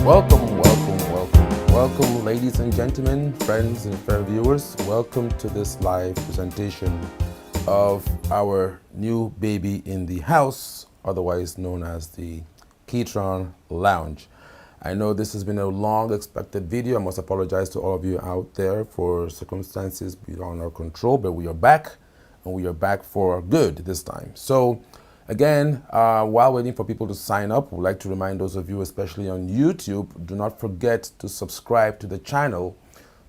Welcome, ladies and gentlemen, friends and fair viewers. Welcome to this live presentation of our new baby in the house, otherwise known as the KETRON Lounge. I know this has been a long expected video. I must apologize to all of you out there for circumstances beyond our control, but we are back, and we are back for good this time. So again, while waiting for people to sign up, we'd like to remind those of you, especially on YouTube, do not forget to subscribe to the channel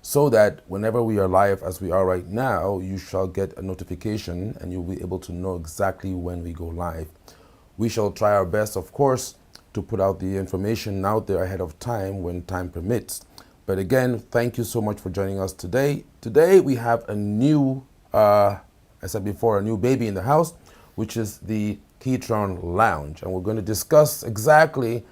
so that whenever we are live, as we are right now, you shall get a notification and you'll be able to know exactly when we go live. We shall try our best, of course, to put out the information out there ahead of time when time permits. But again, thank you so much for joining us today. Today we have a new, I said before, a new baby in the house, which is the KETRON Lounge, and we're going to discuss exactly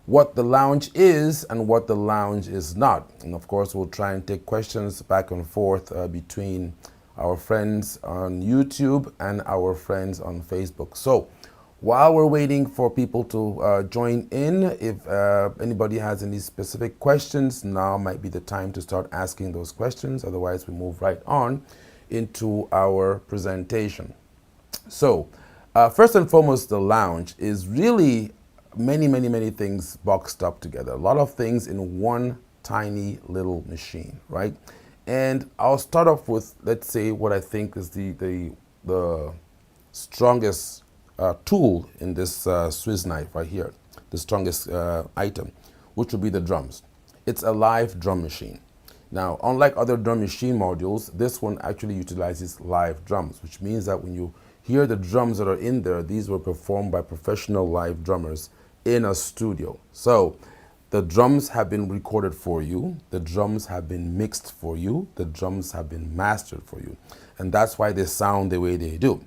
what the lounge is and what the lounge is not. And of course, we'll try and take questions back and forth between our friends on YouTube and our friends on Facebook. So while we're waiting for people to join in, if anybody has any specific questions, now might be the time to start asking those questions. Otherwise, we move right on into our presentation. So first and foremost, the lounge is really many things boxed up together. A lot of things in one tiny little machine, right? And I'll start off with, let's say, what I think is the strongest tool in this Swiss knife right here, the strongest item, which would be the drums. It's a live drum machine. Now, unlike other drum machine modules, this one actually utilizes live drums, which means that when you hear the drums that are in there, these were performed by professional live drummers in a studio. So the drums have been recorded for you, the drums have been mixed for you, the drums have been mastered for you. And that's why they sound the way they do.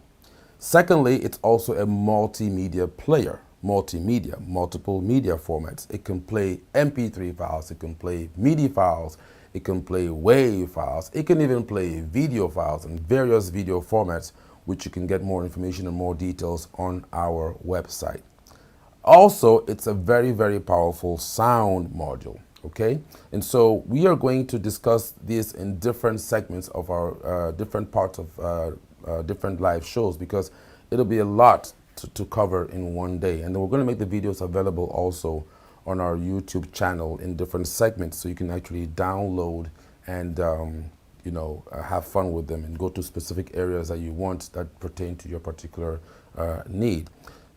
Secondly, it's also a multimedia player. Multimedia, multiple media formats. It can play MP3 files, it can play MIDI files, it can play WAV files, it can even play video files and various video formats, which you can get more information and more details on our website. Also, it's a very powerful sound module, okay? And so we are going to discuss this in different segments of our different parts of different live shows, because it'll be a lot to cover in one day. And then we're going to make the videos available also on our YouTube channel in different segments, so you can actually download and have fun with them and go to specific areas that you want that pertain to your particular need.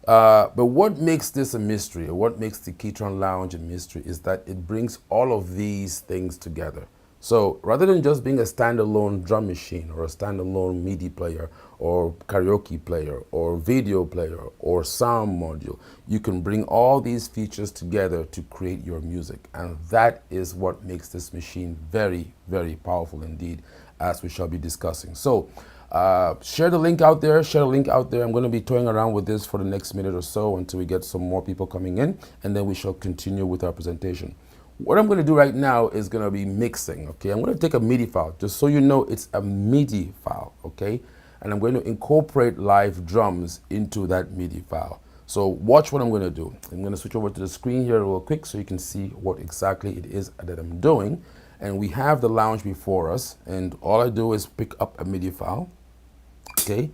But what makes this a mystery, or what makes the KETRON Lounge a mystery, is that it brings all of these things together. So rather than just being a standalone drum machine or a standalone MIDI player or karaoke player or video player or sound module, you can bring all these features together to create your music. And that is what makes this machine very powerful indeed, as we shall be discussing. So share the link out there, I'm going to be toying around with this for the next minute or so until we get some more people coming in, and then we shall continue with our presentation. What I'm going to do right now is going to be mixing, okay? I'm going to take a MIDI file, just so you know it's a MIDI file, okay? And I'm going to incorporate live drums into that MIDI file. So watch what I'm going to do. I'm going to switch over to the screen here real quick so you can see what exactly it is that I'm doing. And we have the lounge before us, and all I do is pick up a MIDI file, okay?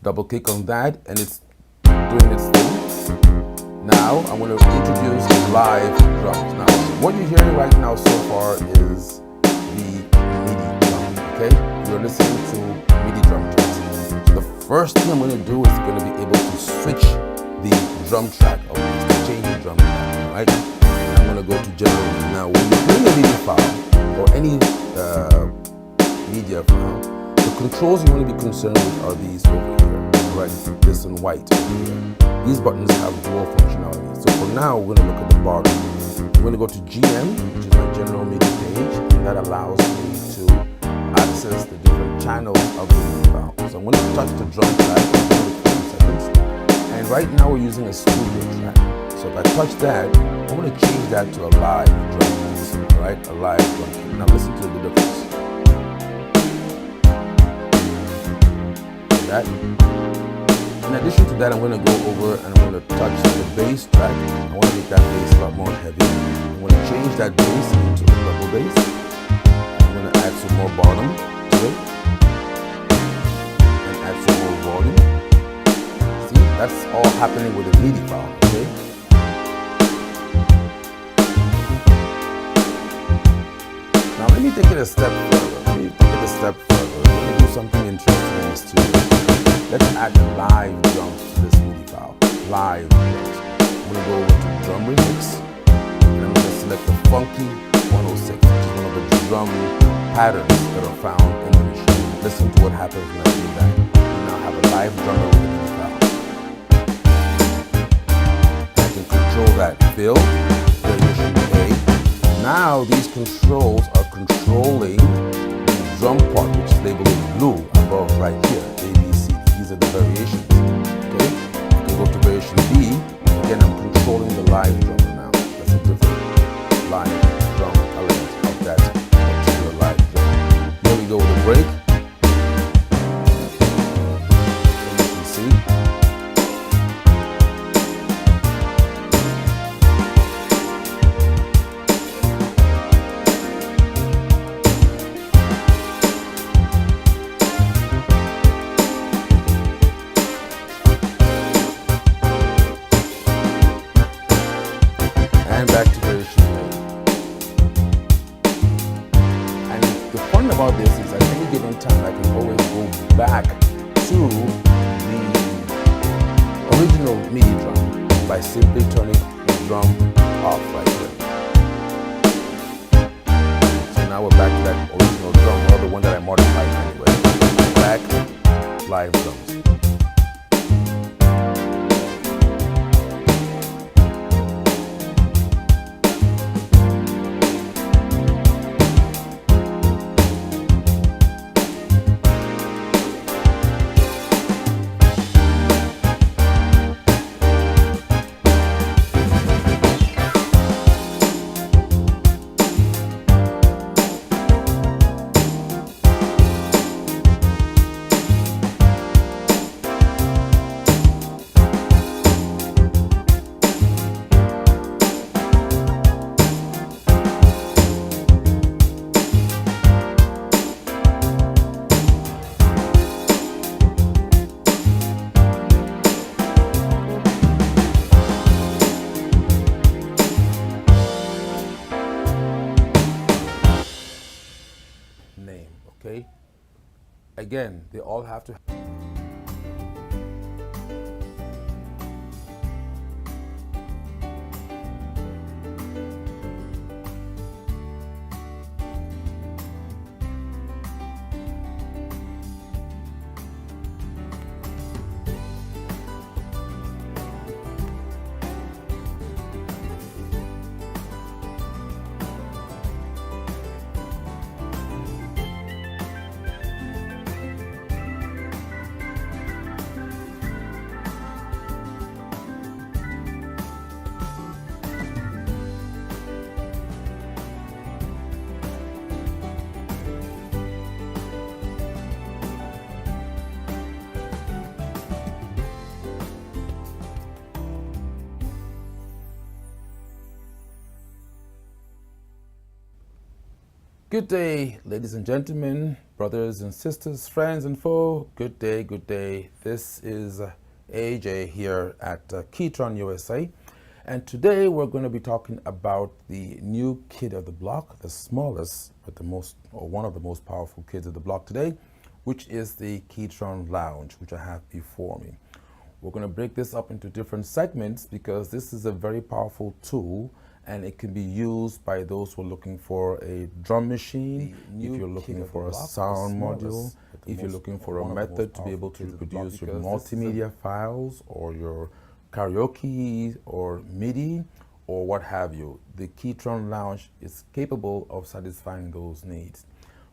Double click on that, and it's doing its thing. Now I'm going to introduce live drums. Now what you're hearing right now so far is the MIDI drum, okay? You're listening to MIDI drum tracks. So the first thing I'm going to do is going to be able to switch the drum track, or change the drum track, right? And I'm going to go to general. Now when you bring a MIDI file or any media file, the controls you want to be concerned with are these over here, right? This in white over here. These buttons have dual functionality. So for now, we're going to look at the bottom. I'm going to go to GM, which is my general MIDI page, and that allows me to access the different channels of the MIDI file. So I'm going to touch the drum track for 30 seconds. And right now we're using a studio track. So if I touch that, I'm going to change that to a live drum mix, right? A live drum kit. Now listen to the difference. See that? In addition to that, I'm going to go over and I'm going to touch the bass track. I want to make that bass a lot more heavy. I'm going to change that bass into a double bass. I'm going to add some more bottom to it and add some more volume. See, that's all happening with a MIDI file, okay? Now let me take it a step further. Let me do something interesting in the studio. Let's add live drums to this MIDI file. Live drums. I'm going to go over to drum remix and I'm going to select the funky 106, which is one of the drum patterns that are found in the machine. Listen to what happens when I do that. We now have a live drummer with a MIDI file. I can control that fill, variation A. Now these controls are controlling the drum part, which is labeled in blue above right here, A, B, C. These are the variations, okay? I can go to variation B. Again, I'm controlling the live drummer now. That's a different live drum element of that particular live drum. Here we go with a break. As you can see. And back to variation A. And the fun about this is at any given time I can always go back to the original MIDI drum by simply turning the drum off right here. So now we're back to that original drum, or the one that I modified anyway. Back, live drums. Name, okay? Again, they all have to Good day, ladies and gentlemen, brothers and sisters, friends and foe. Good day, good day. This is AJ here at KETRON USA. And today we're going to be talking about the new kid of the block, the smallest, but the most, or one of the most powerful kids of the block today, which is the KETRON Lounge, which I have before me. We're going to break this up into different segments because this is a very powerful tool and it can be used by those who are looking for a drum machine, if you're looking for a sound module, if you're looking for a method to be able to reproduce your multimedia files or your karaoke or MIDI or what have you. The KETRON Lounge is capable of satisfying those needs.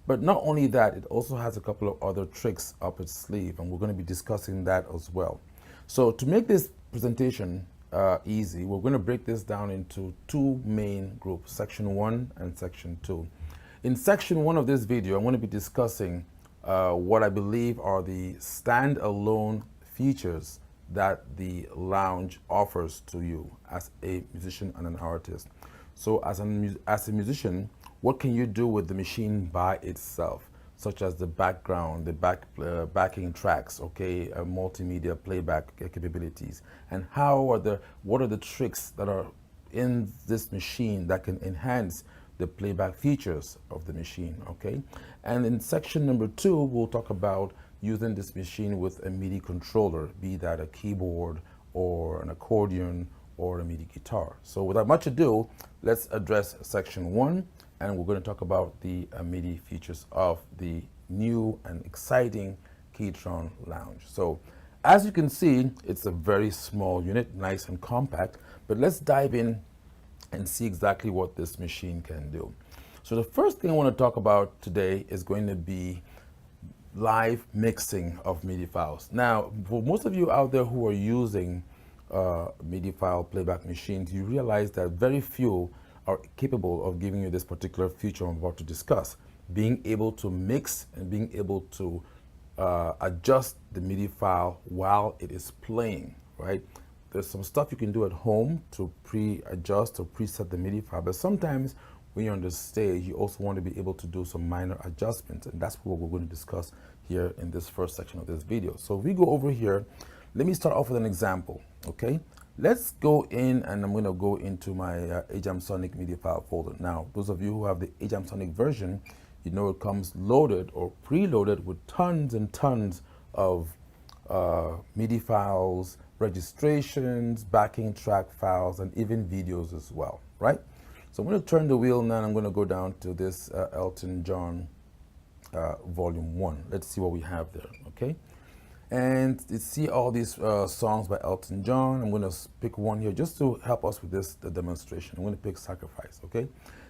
But not only that, it also has a couple of other tricks up its sleeve, and we're going to be discussing that as well. So to make this presentation easy, we're going to break this down into two main groups, section 1 and section 2. In section 1 of this video, I'm going to be discussing what I believe are the standalone features that the lounge offers to you as a musician and an artist. So as a musician, what can you do with the machine by itself, such as the background, the backing tracks, okay, multimedia playback capabilities, and what are the tricks that are in this machine that can enhance the playback features of the machine, okay? And in section number 2, we'll talk about using this machine with a MIDI controller, be that a keyboard or an accordion or a MIDI guitar. So without much ado, let's address section 1, and we're going to talk about the MIDI features of the new and exciting KETRON Lounge. So as you can see, it's a very small unit, nice and compact, but let's dive in and see exactly what this machine can do. So the first thing I want to talk about today is going to be live mixing of MIDI files. Now, for most of you out there who are using MIDI file playback machines, you realize that very few are capable of giving you this particular feature I'm about to discuss, being able to mix and being able to adjust the MIDI file while it is playing, right? There's some stuff you can do at home to pre-adjust or preset the MIDI file, but sometimes when you're on the stage, you also want to be able to do some minor adjustments, and that's what we're going to discuss here in this first section of this video. So if we go over here, let me start off with an example, okay? Let's go in, and I'm going to go into my AjamSonic MIDI file folder. Now, those of you who have the AjamSonic version, you know it comes loaded or preloaded with tons and tons of MIDI files, registrations, backing track files, and even videos as well, right? So I'm going to turn the wheel now, and I'm going to go down to this Elton John volume 1. Let's see what we have there, okay? And you see all these songs by Elton John. I'm going to pick one here just to help us with this demonstration. I'm going to pick Sacrifice, okay?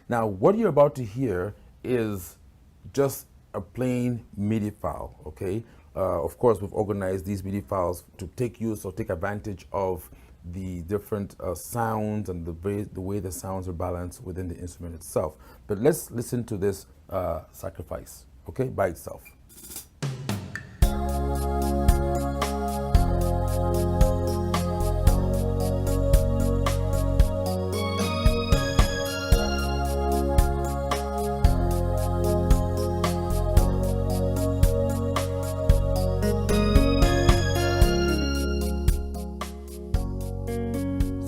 Now, what you're about to hear is just a plain MIDI file, okay? Of course, we've organized these MIDI files to take use or take advantage of the different sounds and the way the sounds are balanced within the instrument itself. But let's listen to this Sacrifice, okay, by itself.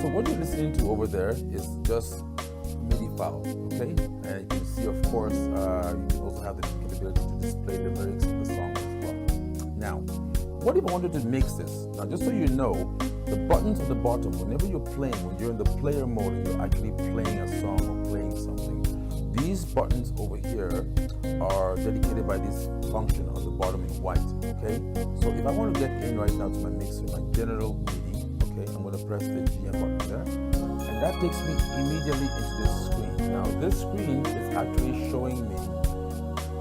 What you're listening to over there is just MIDI files, okay? And you can see, of course, you also have the capability to display the lyrics of the song as well. Now, what if I wanted to mix this? Now, just so you know, the buttons at the bottom, whenever you're playing, when you're in the player mode and you're actually playing a song or playing something, these buttons over here are dedicated by this function on the bottom in white, okay? So if I want to get in right now to my mixer, my general MIDI, okay, I'm going to press the GM button there, and that takes me immediately into this screen. Now, this screen is actually showing me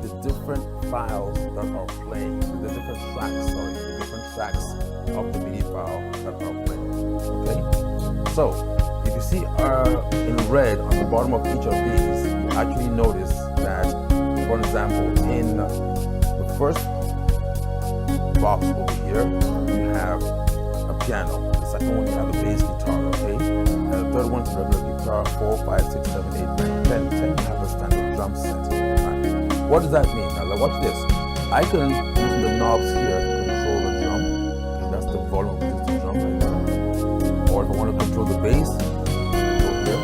the different files that are playing, the different tracks of the MIDI file that are playing, okay? So, if you see in red on the bottom of each of these, you actually notice that, for example, in the first box over here, you have a piano. The second one, you have a bass guitar, okay? And the third one is a regular guitar, 4, 5, 6, 7, 8, 9, 10. 10, you have a standard drum set. Right. What does that mean? Now, watch this. I can, using the knobs here, control the drum. Okay, that's the volume of the drum right there. Or if I want to control the bass, go here.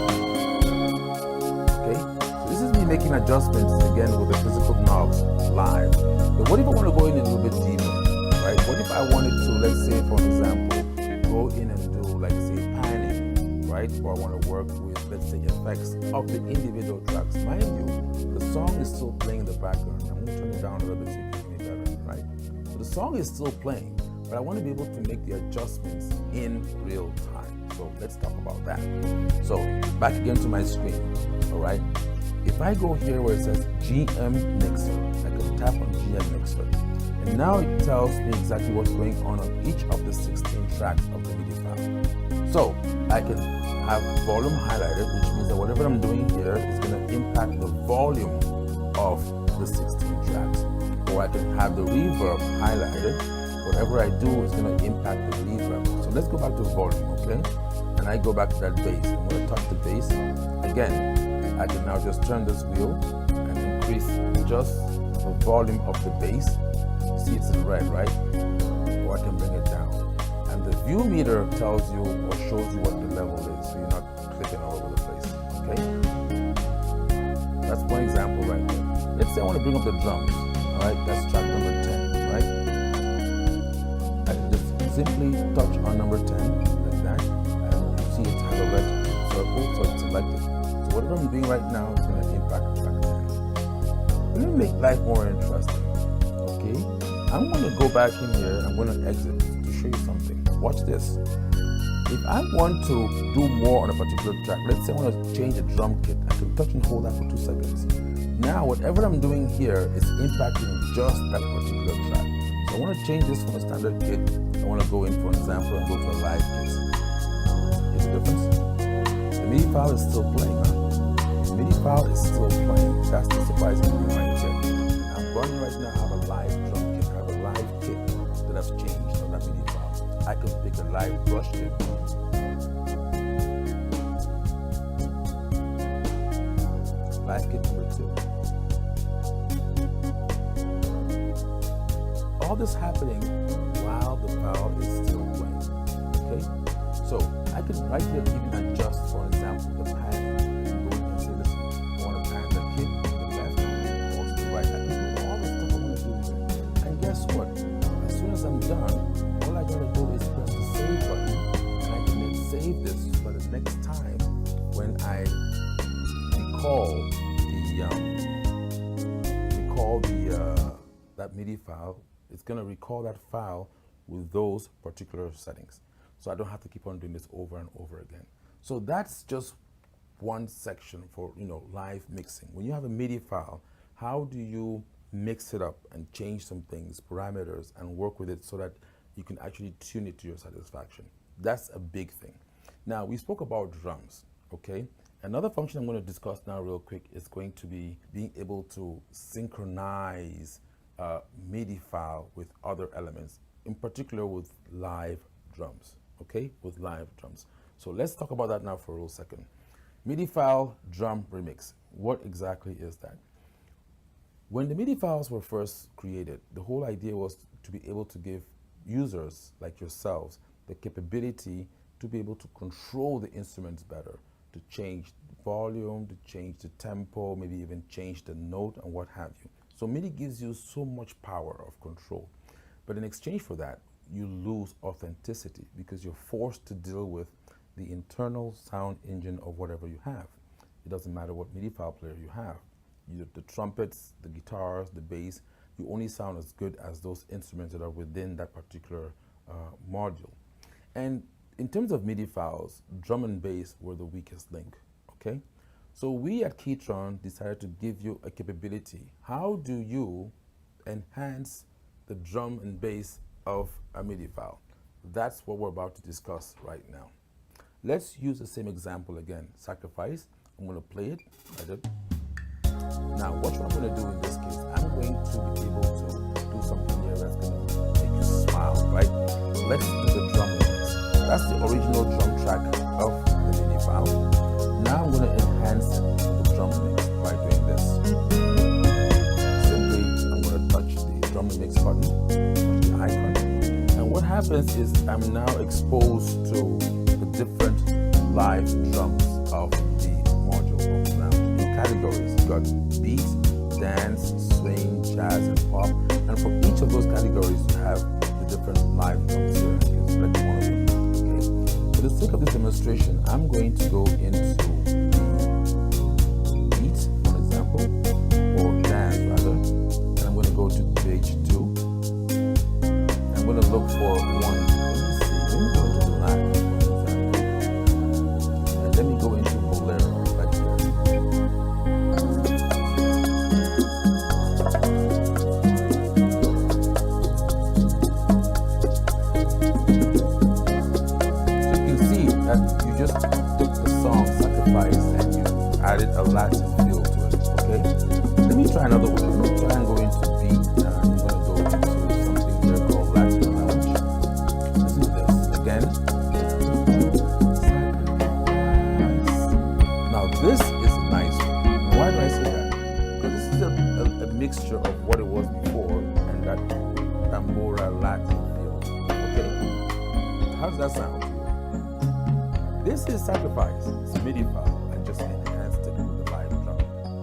Okay? So this is me making adjustments, again, with the physical knobs live. But what if I want to go in a little bit deeper, right? What if I wanted to, let's say, for example, go in and do, like, say, panning, right? Or I want to work with, let's say, effects of the individual tracks. Mind you, the song is still playing in the background. I'm going to turn it down a little bit so you can hear me better, right? So the song is still playing, but I want to be able to make the adjustments in real time. So let's talk about that. So back again to my screen, all right? If I go here where it says GM Mixer, I can tap on GM Mixer. And now it tells me exactly what's going on each of the 16 tracks of the MIDI file. So I can have volume highlighted, which means that whatever I'm doing here is going to impact the volume of the 16 tracks. Or I can have the reverb highlighted. Whatever I do is going to impact the reverb. So So let's go back to volume, okay? And I go back to that bass. I'm going to touch the bass. Again, I can now just turn this wheel and increase just the volume of the bass. See, it's in red, right? Or I can bring it down. And the view meter tells you or shows you what the level is, so you're not clicking all over the place, okay? That's one example right there. Let's say I want to bring up the drums, all right? That's track number 10, right? I can just simply touch on number 10, like that, and you see it has a red circle, so it's selected. So whatever I'm doing right now is going to impact track 10. Let me make life more interesting, okay? I'm going to go back in here, I'm going to exit to show you something. Watch this. If I want to do more on a particular track, let's say I want to change the drum kit, I can touch and hold that for 2 seconds. Now, whatever I'm doing here is impacting just that particular track. So I want to change this from a standard kit. I want to go in, for example, and go to a live kit. Here's the difference. The MIDI file is still playing, huh? The MIDI file is still playing. That's the surprising thing right here. I'm running right now, I have a live drum kit, I have a live kit that I've changed on that MIDI file. I can pick a live brush kit. Live kit number 2. All this happening while the file is still playing. Okay? So I can right here even adjust, for example, the pan. I can go and say, listen, I want to pan the kit to the left or to the right. I can do all the stuff I want to do here. And guess what? As soon as I'm done, all I gotta do is press the save button, and I can then save this for the next time when I recall that MIDI file. It's gonna recall that file with those particular settings. So I don't have to keep on doing this over and over again. So that's just one section for live mixing. When you have a MIDI file, how do you mix it up and change some things, parameters, and work with it so that you can actually tune it to your satisfaction? That's a big thing. Now, we spoke about drums, okay? Another function I'm going to discuss now real quick is going to be being able to synchronize a MIDI file with other elements, in particular with live drums, okay? With live drums. So let's talk about that now for a real second. MIDI file drum remix. What exactly is that? When the MIDI files were first created, the whole idea was to be able to give users like yourselves the capability to be able to control the instruments better, to change the volume, to change the tempo, maybe even change the note and what have you. So MIDI gives you so much power of control. But in exchange for that, you lose authenticity because you're forced to deal with the internal sound engine of whatever you have. It doesn't matter what MIDI file player you have. The trumpets, the guitars, the bass, you only sound as good as those instruments that are within that particular module. And in terms of MIDI files, drum and bass were the weakest link, okay? So we at KETRON decided to give you a capability. How do you enhance the drum and bass of a MIDI file? That's what we're about to discuss right now. Let's use the same example again. Sacrifice. I'm going to play it. I did. Now, what I'm going to do in this case, I'm going to be able to do something here that's going to make you smile, right? So let's do the drum remix. That's the original drum track of the MIDI file. Now I'm going to enhance it with the drum remix by doing this. Simply, I'm going to touch the drum remix button, touch the icon, and what happens is I'm now exposed to the different live drums of the module of the lounge in categories. You got beat, dance, swing, jazz, and pop, and for each of those categories you have the different live drums here. You can select one of them. Okay. For the sake of this demonstration, I'm going to go into the beat, for example, or dance rather, and I'm going to go to page 2. I'm going to look for one. Let me go into the live, for example, and let me go into Bolero right here. So you can see that you just took the song Sacrifice and you added a Latin feel to it, okay? Let me try another one. Let me try and go into beat, and I'm going to go into something here called Latin Lounge. Listen to this. Again. mixture of what it was before and that Tambora Latin feel. Okay? How does that sound to you? This is Sacrifice. It's a MIDI file. I just enhanced it with the live drum.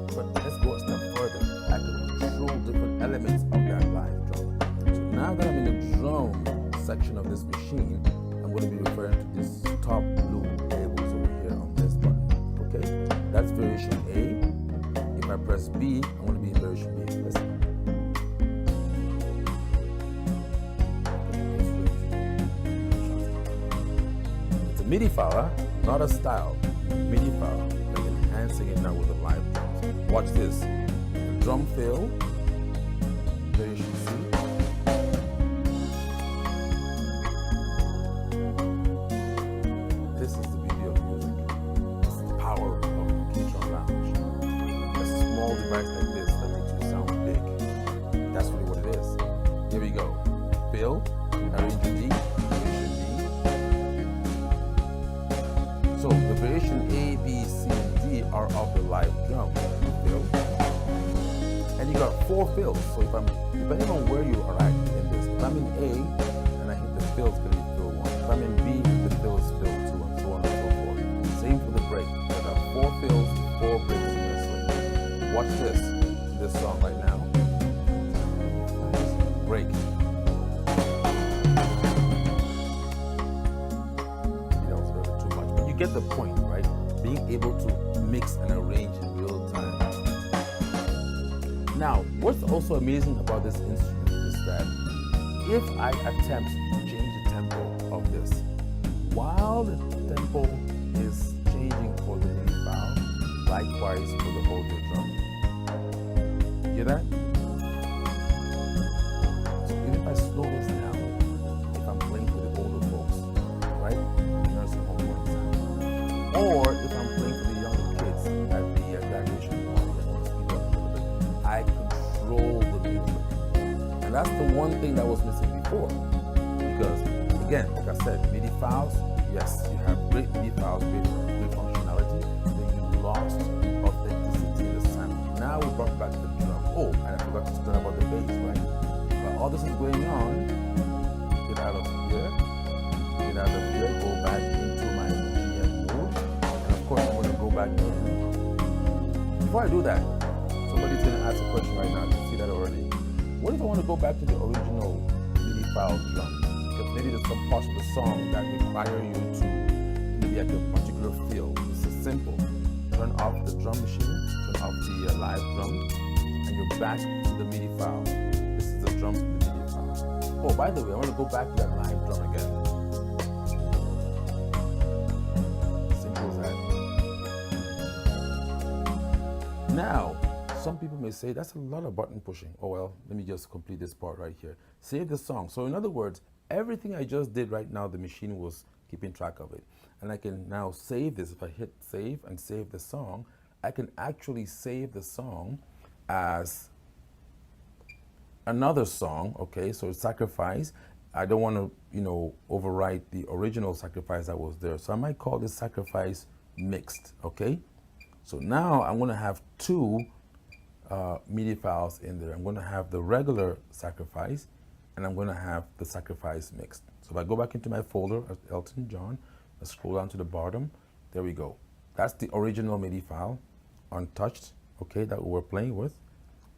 But let's go a step further. I can control different elements of that live drum. So now that I'm in the drum section of this machine, I'm going to be referring to this top blue labels over here on this button. Okay? That's variation A. If I press B, I'm going to be in variation B. Listen. It's a MIDI file, not a style. MIDI file. I'm enhancing it now with the live drums. Watch this. The drum fill, variation C. This is the beauty of music. This is the power of the KETRON Lounge. A small device like this that makes you sound big. That's really what it is. Here we go. Fill, arrange D, variation D. So the variation A, B, C, and D are of the live drum. Fill. And you got 4 fills. So if I'm, depending on where you are at in this, if I'm in A and I hit the fill, it's going to be fill 1. If I'm in B, the fill is fill 2, and so on and so forth. Same for the break. There are 4 fills, 4 breaks in this way. Watch this song right now. Break. That was a little bit too much, but you get the point, right? Being able to mix and arrange in real time. Now, what's also amazing about this instrument is that if I attempt to change the tempo of this, while the tempo is changing for the MIDI file, likewise for the audio drum. Hear that? So even if I slow this down, if I'm playing for the older folks, right? Nursing home, for example. Or if I'm playing for the younger kids at the graduation party, I control the music. And that's the one thing that was missing before. Because, again, like I said, MIDI files, yes, you have great MIDI files, great functionality, but you lost authenticity in the sound. Now we brought back the drum. Oh, and I forgot to talk about the bass, right? While all this is going on, get out of here, go back into my GM mode, and of course I'm going to go back in. Before I do that, somebody's going to ask a question right now. You can see that already. What if I want to go back to the original MIDI file drum? Because maybe there's some parts of the song that require you to maybe at a particular feel. This is simple. Turn off the drum machine, turn off the live drum, and you're back to the MIDI file. This is the drums with the MIDI file. Oh, by the way, I want to go back to that live drum again. Simple as that. Now, some people may say that's a lot of button pushing. Oh well, let me just complete this part right here. Save the song. So in other words, everything I just did right now, the machine was keeping track of it. And I can now save this. If I hit save and save the song, I can actually save the song as another song, okay? So it's Sacrifice. I don't want to, overwrite the original Sacrifice that was there. So I might call this Sacrifice Mixed, okay? So now I'm going to have 2 MIDI files in there. I'm going to have the regular Sacrifice, and I'm going to have the Sacrifice Mixed. So if I go back into my folder as Elton John, I scroll down to the bottom, there we go. That's the original MIDI file, untouched, okay, that we were playing with.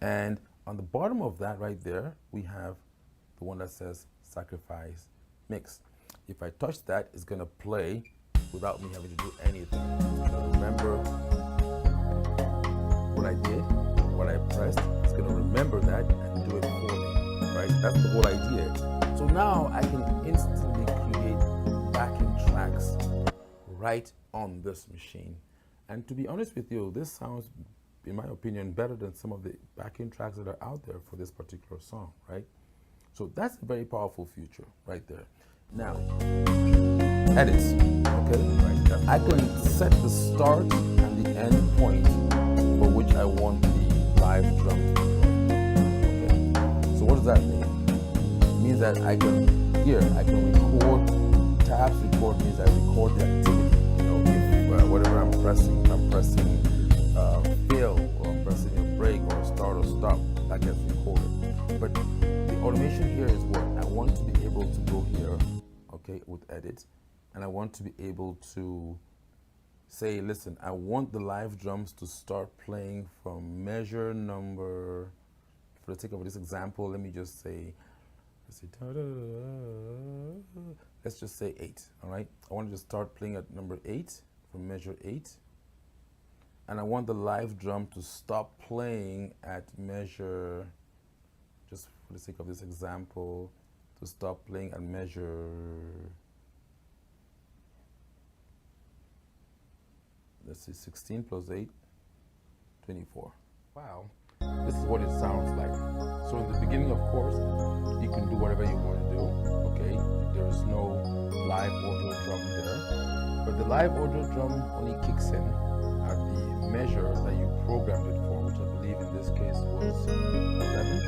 And on the bottom of that right there, we have the one that says Sacrifice Mixed. If I touch that, it's going to play without me having to do anything. It's going to remember what I did, what I pressed. It's going to remember that and do it for me, right? That's the whole idea. So now I can instantly create backing tracks right on this machine. And to be honest with you, this sounds, in my opinion, better than some of the backing tracks that are out there for this particular song, right? So that's a very powerful feature right there. Now, edits, okay? Right. I can set the start and the end point for which I want the live drum to play. Okay. So what does that mean? It means that I can record tabs. Record means I record the activity. If whatever I'm pressing fill, or I'm pressing a break or a start or stop, that gets with edit, and I want to be able to say, listen, I want the live drums to start playing from measure number, for the sake of this example, let me just say, let's just say 8, all right? I want to just start playing at number 8, from measure 8. And I want the live drum to stop playing at measure, just for the sake of this example, to stop playing at measure, let's see, 16 plus 8, 24. Wow, this is what it sounds like. So in the beginning, of course, you can do whatever you want to do, okay? There is no live audio drum there, but the live audio drum only kicks in at the measure that you programmed it for, which I believe in this case was 11.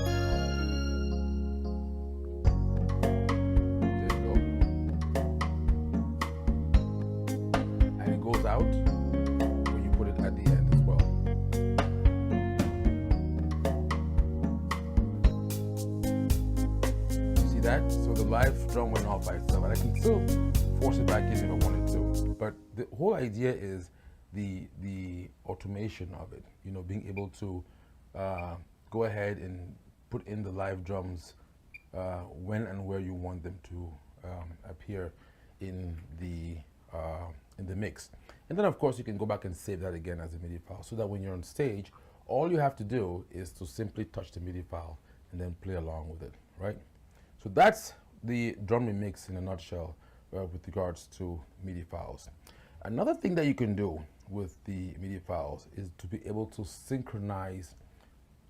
There you go. And it goes out when you put it at the end as well. You see that? So the live drum went off by itself, and I can still force it back in if I wanted to. But the whole idea is the automation of it, you know, being able to go ahead and put in the live drums when and where you want them to appear in the mix. And then of course you can go back and save that again as a MIDI file, so that when you're on stage, all you have to do is to simply touch the MIDI file and then play along with it, right? So that's the drum remix in a nutshell with regards to MIDI files. Another thing that you can do with the MIDI files is to be able to synchronize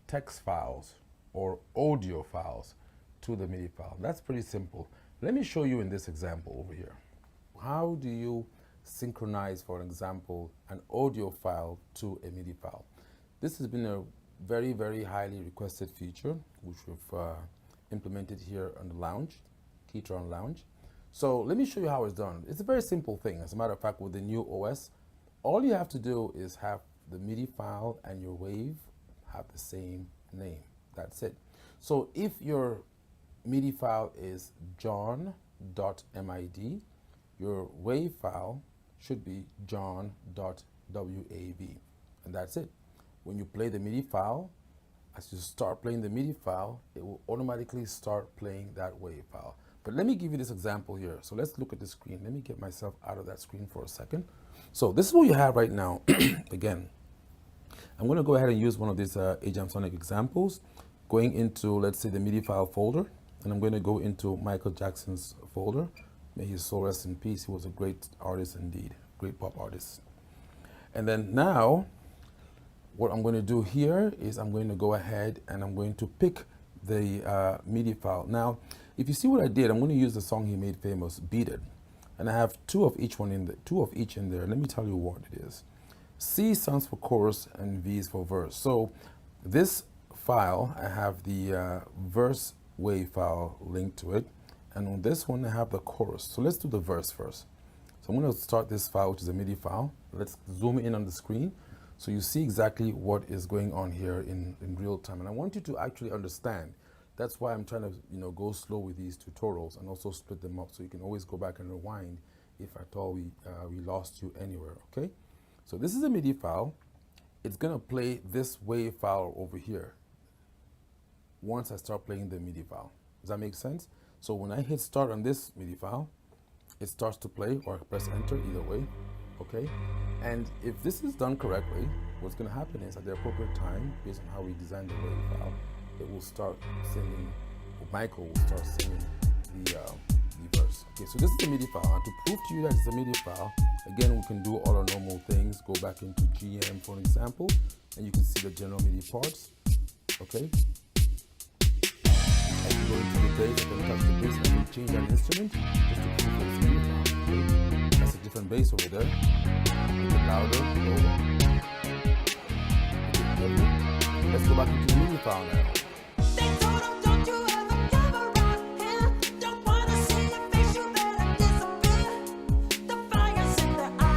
text files or audio files to the MIDI file. That's pretty simple. Let me show you in this example over here. How do you synchronize, for example, an audio file to a MIDI file? This has been a very, very highly requested feature, which we've implemented here on the Lounge, KETRON Lounge. So let me show you how it's done. It's a very simple thing. As a matter of fact, with the new OS, all you have to do is have the MIDI file and your wave have the same name. That's it. So if your MIDI file is john.mid, your wave file should be john.wav. And that's it. When you play the MIDI file, as you start playing the MIDI file, it will automatically start playing that wave file. But let me give you this example here. So let's look at the screen. Let me get myself out of that screen for a second. So this is what you have right now. Again, I'm going to go ahead and use one of these AjamSonic examples, going into, let's say, the MIDI file folder. And I'm going to go into Michael Jackson's folder. May his soul rest in peace. He was a great artist indeed, great pop artist. And then now, what I'm going to do here is I'm going to go ahead and I'm going to pick the MIDI file. Now, if you see what I did, I'm going to use the song he made famous, Beat It. And I have two of each in there. Let me tell you what it is. C stands for chorus and V is for verse. So this file, I have the verse wave file linked to it. And on this one, I have the chorus. So let's do the verse first. So I'm going to start this file, which is a MIDI file. Let's zoom in on the screen so you see exactly what is going on here in real time. And I want you to actually understand. That's why I'm trying to go slow with these tutorials and also split them up so you can always go back and rewind if at all we lost you anywhere, okay? So this is a MIDI file. It's going to play this wave file over here once I start playing the MIDI file. Does that make sense? So when I hit start on this MIDI file, it starts to play, or I press enter, either way, okay? And if this is done correctly, what's going to happen is at the appropriate time, based on how we designed the wave file, it will start singing, or Michael will start singing the verse. Okay, so this is the MIDI file. And to prove to you that it's a MIDI file, again, we can do all our normal things. Go back into GM for an example, and you can see the general MIDI parts, okay? I can go into the bass, I can touch the bass, I can change that instrument just to prove that it's a MIDI file, okay? That's a different bass over there. A bit louder, lower. A bit heavier. Let's go back into the MIDI file now.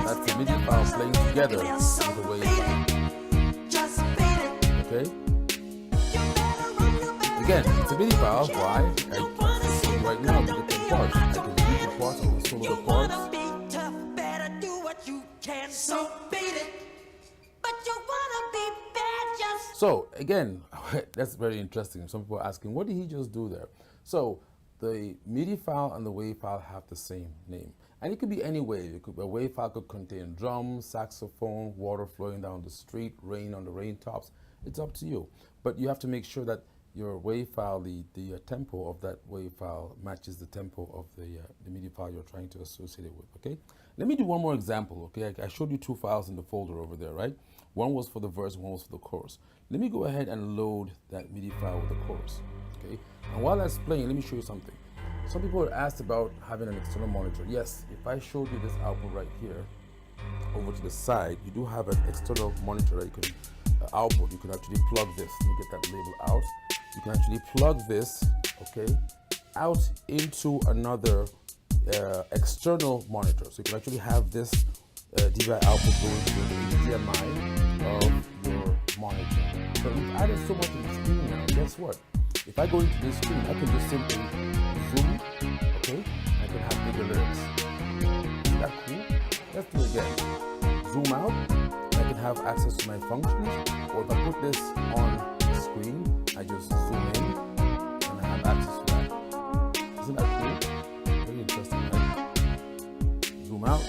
That's the MIDI file playing together with the wave file. Okay? Again, it's a MIDI file. Why? Right now, the different parts. I can read the parts on the some of the parts. You wanna be tough, better do what you can, so beat it. But you wanna be bad, just... So again, that's very interesting. Some people are asking, what did he just do there? So the MIDI file and the WAV file have the same name. And it could be any wave. A WAV file could contain drums, saxophone, water flowing down the street, rain on the raintops. It's up to you. But you have to make sure that your WAV file, the tempo of that WAV file matches the tempo of the MIDI file you're trying to associate it with, okay? Let me do one more example, okay? I showed you two files in the folder over there, right? One was for the verse, one was for the chorus. Let me go ahead and load that MIDI file with the chorus, okay? And while that's playing, let me show you something. Some people are asked about having an external monitor. Yes, if I showed you this output right here, over to the side, you do have an external monitor that you can output. You can actually plug this. Let me get that label out. You can actually plug this, okay, out into another external monitor. So you can actually have this DVI output going to the HDMI of your monitor. So we've added so much to the screen now. Guess what? If I go into this screen, I can just simply zoom, okay? I can have bigger lyrics. Isn't that cool? Let's do it again. Zoom out, I can have access to my functions, or if I put this on the screen, I just zoom in, and I have access to that. Isn't that cool? Very interesting, right? Zoom out,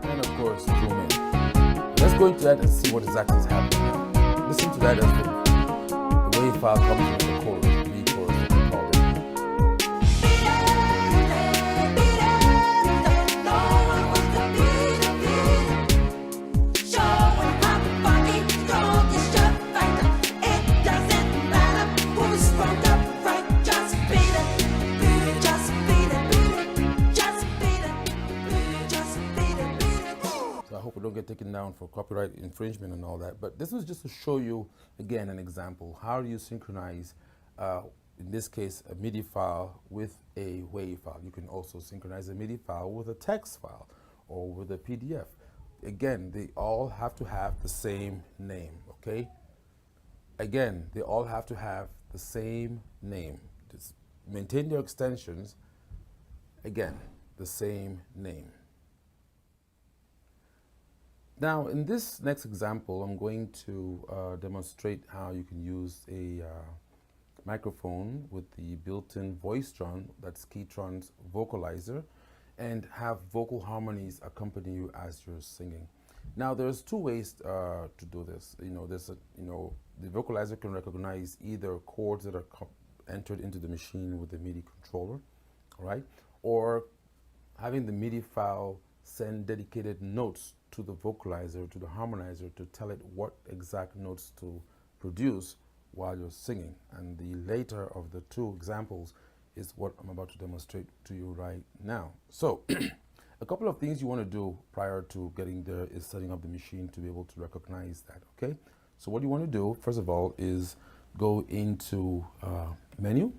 and of course, zoom in. Let's go into that and see what exactly is happening. Listen to that as the WAV file comes from the chorus, the lead chorus that we call it. Don't get taken down for copyright infringement and all that, but this was just to show you again an example. How do you synchronize in this case a MIDI file with a WAV file? You can also synchronize a MIDI file with a text file or with a PDF. Again, they all have to have the same name, okay? Again, they all have to have the same name. Just maintain their extensions. Again, the same name. Now, in this next example, I'm going to demonstrate how you can use a microphone with the built-in voice drum, that's KETRON's vocalizer, and have vocal harmonies accompany you as you're singing. Now, there's two ways to do this. The vocalizer can recognize either chords that are entered into the machine with the MIDI controller, all right, or having the MIDI file send dedicated notes to the vocalizer, to the harmonizer, to tell it what exact notes to produce while you're singing. And the later of the two examples is what I'm about to demonstrate to you right now. So a couple of things you want to do prior to getting there is setting up the machine to be able to recognize that, okay? So what you want to do, first of all, is go into menu,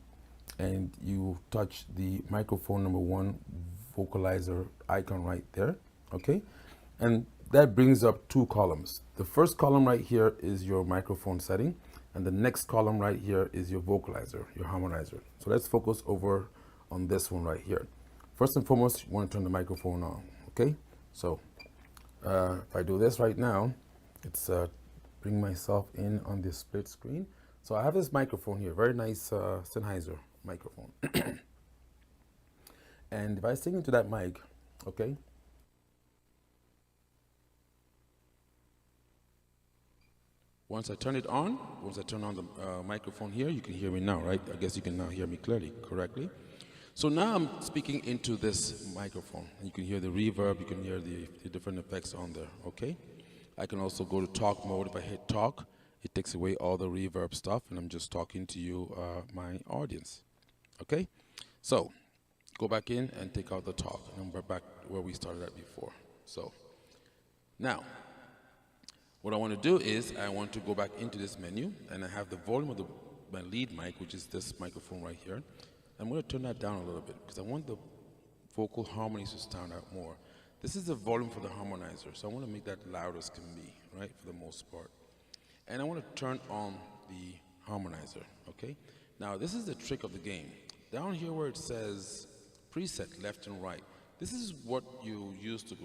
and you touch the microphone number 1 vocalizer icon right there, okay? And that brings up two columns. The first column right here is your microphone setting, and the next column right here is your vocalizer, your harmonizer. So let's focus over on this one right here. First and foremost, you want to turn the microphone on, okay? So if I do this right now, it's bring myself in on this split screen. So I have this microphone here, very nice Sennheiser microphone. And if I sing into that mic, okay? Once I turn it on, once I turn on the microphone here, you can hear me now, right? I guess you can now hear me clearly, correctly. So now I'm speaking into this microphone. You can hear the reverb, you can hear the different effects on there, okay? I can also go to talk mode. If I hit talk, it takes away all the reverb stuff, and I'm just talking to you, my audience, okay? So go back in and take out the talk, and we're back where we started at before. So now, what I want to do is I want to go back into this menu, and I have the volume of my lead mic, which is this microphone right here. I'm going to turn that down a little bit because I want the vocal harmonies to stand out more. This is the volume for the harmonizer, so I want to make that loud as can be, right, for the most part. And I want to turn on the harmonizer, okay? Now, this is the trick of the game. down here where it says preset left and right, this is what you use to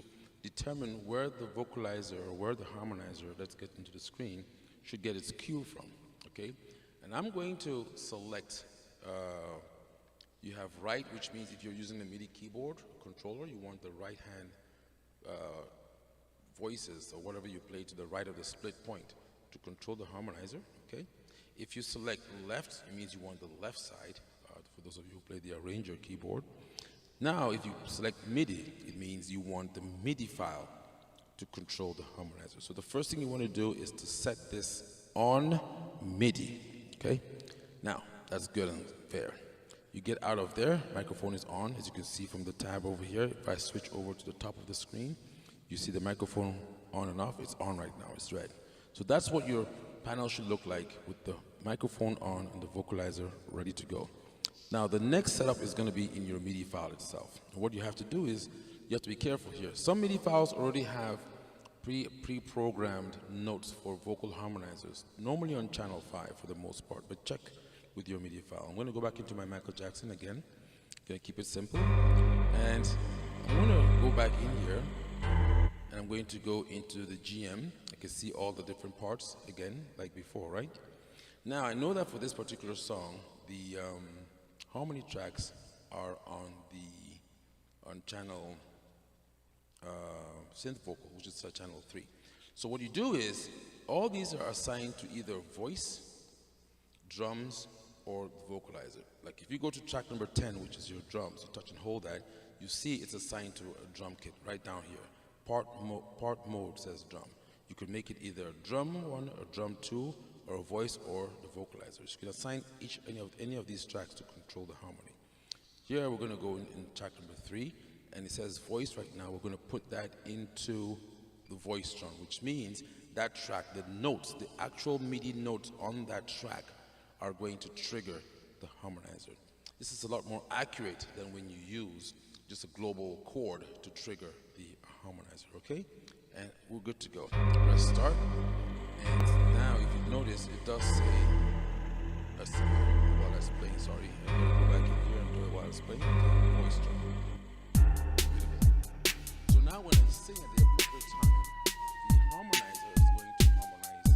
determine where the vocalizer or where the harmonizer, let's get into the screen, should get its cue from, okay? And I'm going to select, you have right, which means if you're using the MIDI keyboard controller, you want the right hand voices or whatever you play to the right of the split point to control the harmonizer, okay? If you select left, it means you want the left side, for those of you who play the arranger keyboard. Now, if you select MIDI, it means you want the MIDI file to control the harmonizer. So the first thing you want to do is to set this on MIDI, okay? Now, that's good and fair. You get out of there, microphone is on, as you can see from the tab over here. If I switch over to the top of the screen, you see the microphone on and off. It's on right now, it's red. So that's what your panel should look like with the microphone on and the vocalizer ready to go. Now, the next setup is going to be in your MIDI file itself. And what you have to do is, you have to be careful here. Some MIDI files already have pre-programmed notes for vocal harmonizers, normally on channel 5 for the most part, but check with your MIDI file. I'm going to go back into my Michael Jackson again. Going to keep it simple. And I'm going to go back in here, and I'm going to go into the GM. I can see all the different parts again, like before, right? Now, I know that for this particular song, the harmony tracks are on channel synth vocal, which is channel 3. So what you do is, all these are assigned to either voice, drums, or vocalizer. Like if you go to track number 10, which is your drums, you touch and hold that, you see it's assigned to a drum kit right down here. Part mode says drum. You could make it either a drum 1, or drum 2, or a voice, or the vocalizer. You can assign any of these tracks to control the harmony. Here we're going to go in track number 3, and it says voice right now. We're going to put that into the voice drum, which means that track, the notes, the actual MIDI notes on that track are going to trigger the harmonizer. This is a lot more accurate than when you use just a global chord to trigger the harmonizer, okay? And we're good to go. Press start, and now if you notice, it does say, while it's playing, sorry. I'm gonna go back in here and do it while it's playing, okay, voice drum. So now when I sing at the appropriate time, the harmonizer is going to harmonize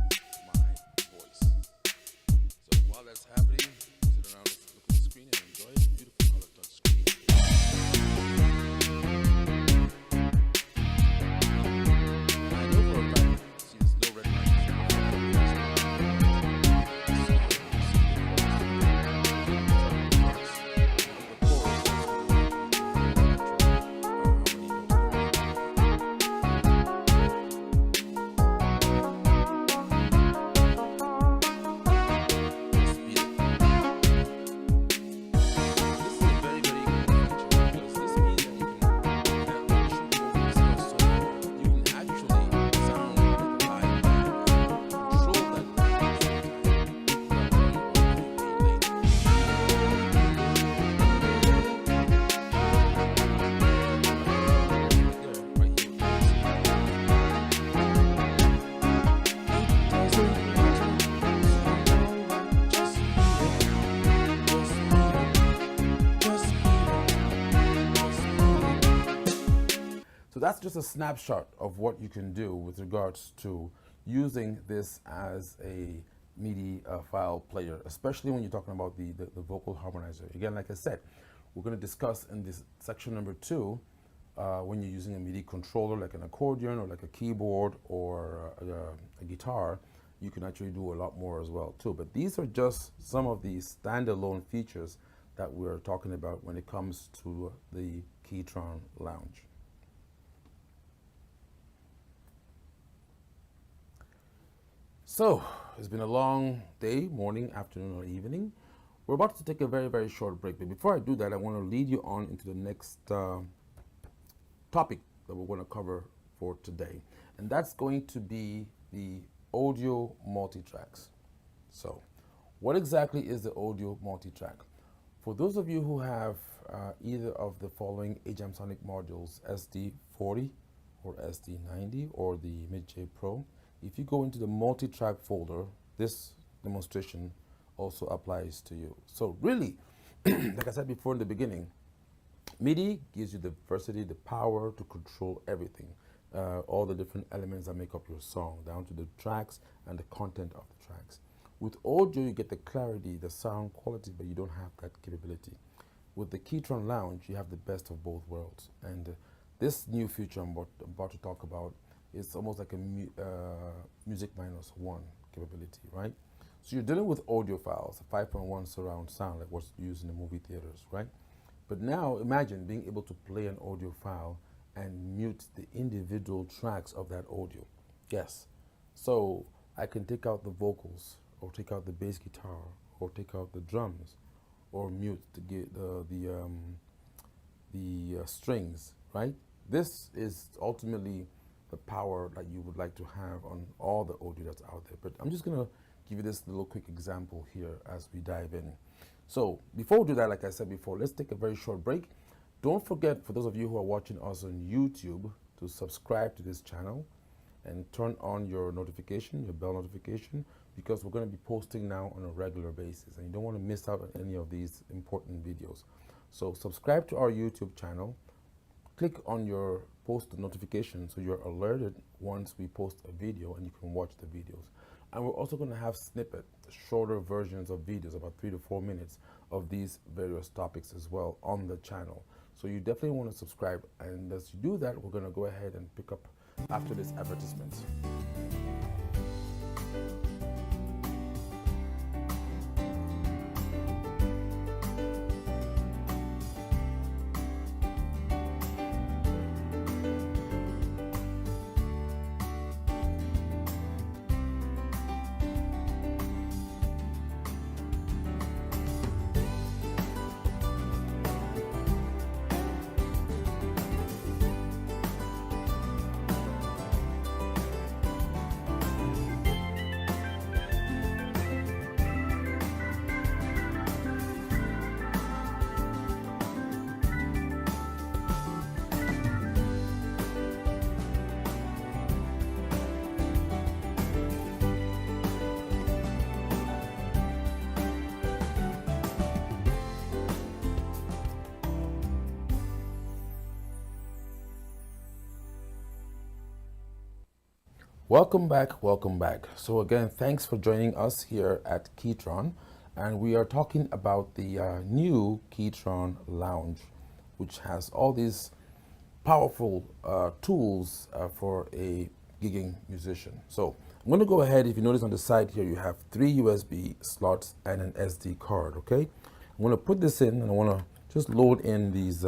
my voice. So while that's happening, sit around, look at the screen and enjoy it. Beautiful color touch screen. I know for a fact, see this no red light. That's just a snapshot of what you can do with regards to using this as a MIDI file player, especially when you're talking about the vocal harmonizer. Again, like I said, we're going to discuss in this section number 2 when you're using a MIDI controller like an accordion or like a keyboard or a guitar, you can actually do a lot more as well too. But these are just some of the standalone features that we're talking about when it comes to the KETRON Lounge. So, it's been a long day, morning, afternoon, or evening. We're about to take a very, very short break. But before I do that, I want to lead you on into the next topic that we're going to cover for today. And that's going to be the audio multitracks. So, what exactly is the audio multitrack? For those of you who have either of the following AjamSonic modules, SD40 or SD90 or the Mid-J Pro, if you go into the multi-track folder, this demonstration also applies to you. So really, like I said before in the beginning, MIDI gives you the diversity, the power to control everything, all the different elements that make up your song, down to the tracks and the content of the tracks. With audio, you get the clarity, the sound quality, but you don't have that capability. With the KETRON Lounge, you have the best of both worlds. And this new feature I'm about to talk about is almost like a music minus one capability, right? So you're dealing with audio files, a 5.1 surround sound, like what's used in the movie theaters, right? But now imagine being able to play an audio file and mute the individual tracks of that audio. Yes. So I can take out the vocals, or take out the bass guitar, or take out the drums, or mute the strings, right? This is ultimately the power that you would like to have on all the audio that's out there. But I'm just gonna give you this little quick example here as we dive in. So before we do that, like I said before, let's take a very short break. Don't forget, for those of you who are watching us on YouTube, to subscribe to this channel and turn on your notification, your bell notification, because we're going to be posting now on a regular basis and you don't want to miss out on any of these important videos. So subscribe to our YouTube channel, click on your post notification so you're alerted once we post a video and you can watch the videos. And we're also going to have snippet, shorter versions of videos, about 3 to 4 minutes of these various topics as well on the channel. So you definitely want to subscribe. And as you do that, we're going to go ahead and pick up after this advertisement. Welcome back, welcome back. So again, thanks for joining us here at KETRON, and we are talking about the new KETRON Lounge, which has all these powerful tools for a gigging musician. So I'm going to go ahead. If you notice on the side here, you have 3 USB slots and an SD card, okay? I'm going to put this in and I want to just load in these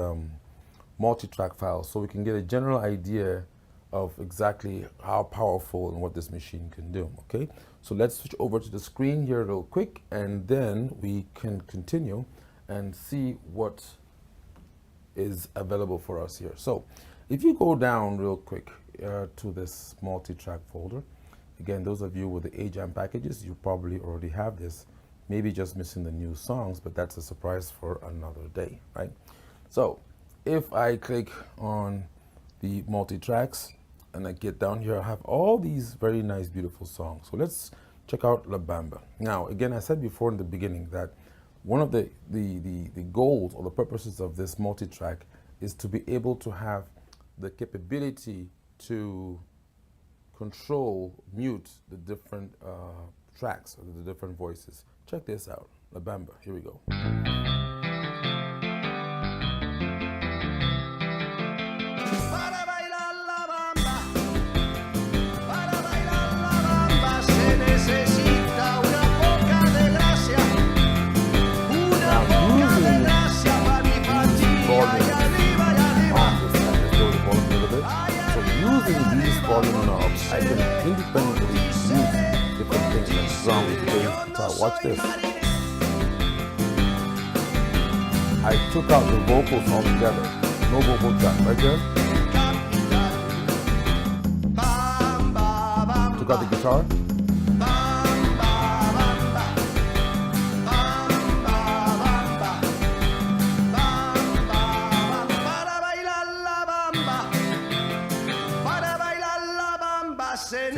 multi-track files so we can get a general idea of exactly how powerful and what this machine can do, okay? So let's switch over to the screen here real quick and then we can continue and see what is available for us here. So if you go down real quick to this multi-track folder, again, those of you with the AJAM packages, you probably already have this, maybe just missing the new songs, but that's a surprise for another day, right? So if I click on the multi-tracks, and I get down here, I have all these very nice, beautiful songs. So let's check out La Bamba. Now, again, I said before in the beginning that one of the goals or the purposes of this multi-track is to be able to have the capability to control, mute the different tracks or the different voices. Check this out, La Bamba, here we go. Using these volume knobs, I can independently use different things like drum, bass, guitar. Watch this. I took out the vocals altogether. No vocal track, right there. Took out the guitar.